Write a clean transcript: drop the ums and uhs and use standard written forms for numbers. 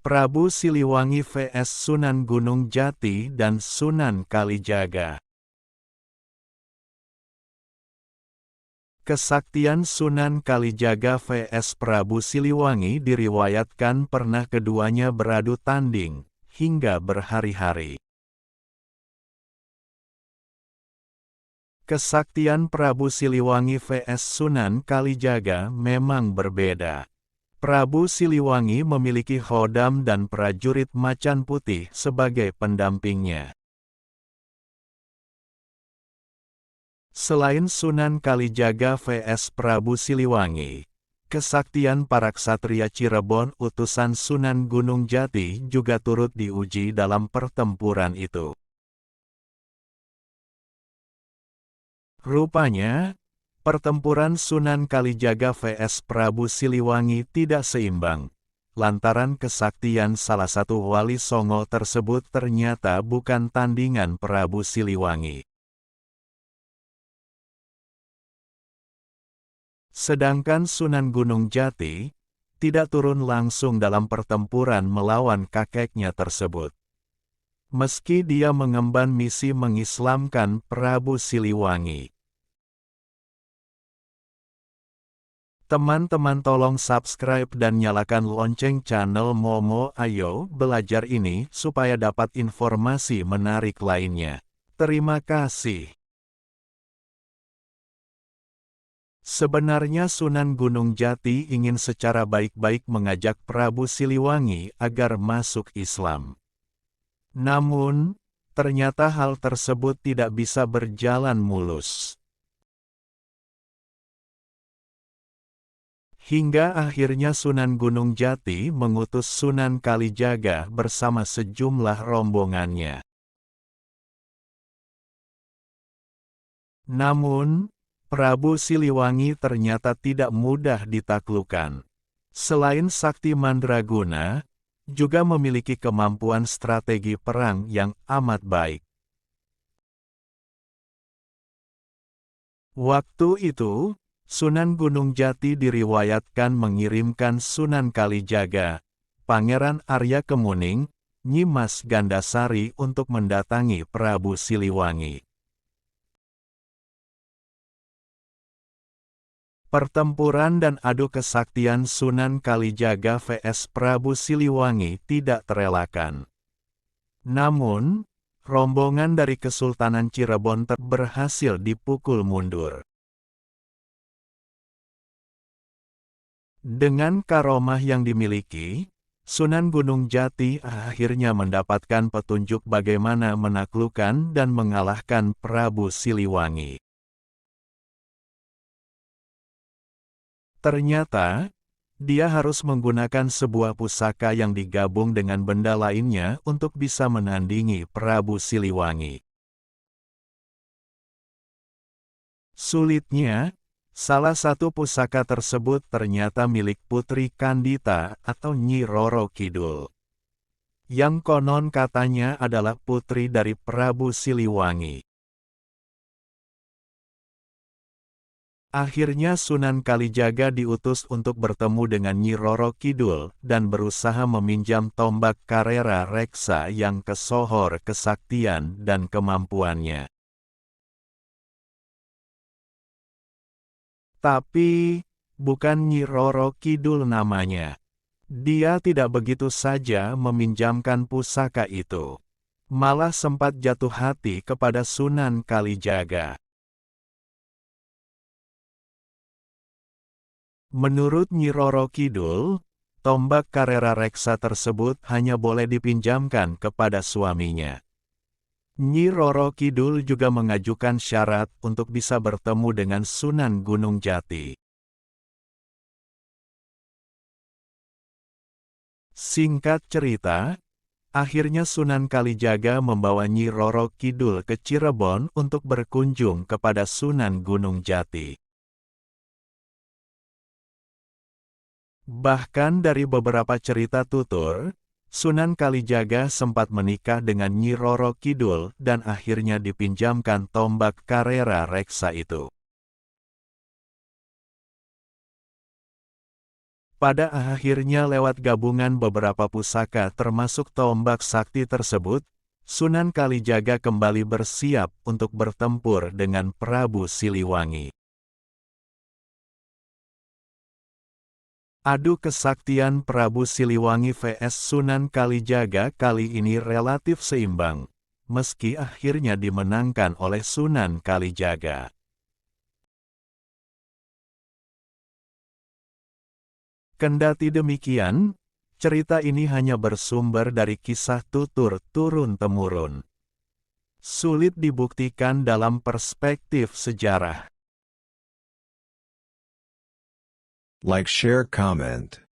Prabu Siliwangi vs Sunan Gunung Jati dan Sunan Kalijaga. Kesaktian Sunan Kalijaga vs Prabu Siliwangi diriwayatkan pernah keduanya beradu tanding, hingga berhari-hari. Kesaktian Prabu Siliwangi vs Sunan Kalijaga memang berbeda. Prabu Siliwangi memiliki khodam dan prajurit macan putih sebagai pendampingnya. Selain Sunan Kalijaga vs Prabu Siliwangi, kesaktian para ksatria Cirebon utusan Sunan Gunung Jati juga turut diuji dalam pertempuran itu. Rupanya, pertempuran Sunan Kalijaga vs Prabu Siliwangi tidak seimbang, lantaran kesaktian salah satu wali Songo tersebut ternyata bukan tandingan Prabu Siliwangi. Sedangkan Sunan Gunung Jati tidak turun langsung dalam pertempuran melawan kakeknya tersebut. Meski dia mengemban misi mengislamkan Prabu Siliwangi. Teman-teman tolong subscribe dan nyalakan lonceng channel Momo Ayo Belajar ini supaya dapat informasi menarik lainnya. Terima kasih. Sebenarnya Sunan Gunung Jati ingin secara baik-baik mengajak Prabu Siliwangi agar masuk Islam. Namun, ternyata hal tersebut tidak bisa berjalan mulus. Hingga akhirnya Sunan Gunung Jati mengutus Sunan Kalijaga bersama sejumlah rombongannya. Namun, Prabu Siliwangi ternyata tidak mudah ditaklukkan. Selain sakti mandraguna, juga memiliki kemampuan strategi perang yang amat baik. Waktu itu, Sunan Gunung Jati diriwayatkan mengirimkan Sunan Kalijaga, Pangeran Arya Kemuning, Nyimas Gandasari untuk mendatangi Prabu Siliwangi. Pertempuran dan adu kesaktian Sunan Kalijaga vs Prabu Siliwangi tidak terelakkan. Namun, rombongan dari Kesultanan Cirebon berhasil dipukul mundur. Dengan karomah yang dimiliki, Sunan Gunung Jati akhirnya mendapatkan petunjuk bagaimana menaklukkan dan mengalahkan Prabu Siliwangi. Ternyata, dia harus menggunakan sebuah pusaka yang digabung dengan benda lainnya untuk bisa menandingi Prabu Siliwangi. Sulitnya, salah satu pusaka tersebut ternyata milik Putri Kandita atau Nyi Roro Kidul. Yang konon katanya adalah putri dari Prabu Siliwangi. Akhirnya Sunan Kalijaga diutus untuk bertemu dengan Nyi Roro Kidul dan berusaha meminjam tombak Karera Reksa yang kesohor kesaktian dan kemampuannya. Tapi, bukan Nyi Roro Kidul namanya. Dia tidak begitu saja meminjamkan pusaka itu. Malah sempat jatuh hati kepada Sunan Kalijaga. Menurut Nyi Roro Kidul, tombak Karera Reksa tersebut hanya boleh dipinjamkan kepada suaminya. Nyi Roro Kidul juga mengajukan syarat untuk bisa bertemu dengan Sunan Gunung Jati. Singkat cerita, akhirnya Sunan Kalijaga membawa Nyi Roro Kidul ke Cirebon untuk berkunjung kepada Sunan Gunung Jati. Bahkan dari beberapa cerita tutur, Sunan Kalijaga sempat menikah dengan Nyi Roro Kidul dan akhirnya dipinjamkan tombak Karera Reksa itu. Pada akhirnya lewat gabungan beberapa pusaka termasuk tombak sakti tersebut, Sunan Kalijaga kembali bersiap untuk bertempur dengan Prabu Siliwangi. Adu kesaktian Prabu Siliwangi vs Sunan Kalijaga kali ini relatif seimbang, meski akhirnya dimenangkan oleh Sunan Kalijaga. Kendati demikian, cerita ini hanya bersumber dari kisah tutur turun-temurun. Sulit dibuktikan dalam perspektif sejarah. Like, share, comment.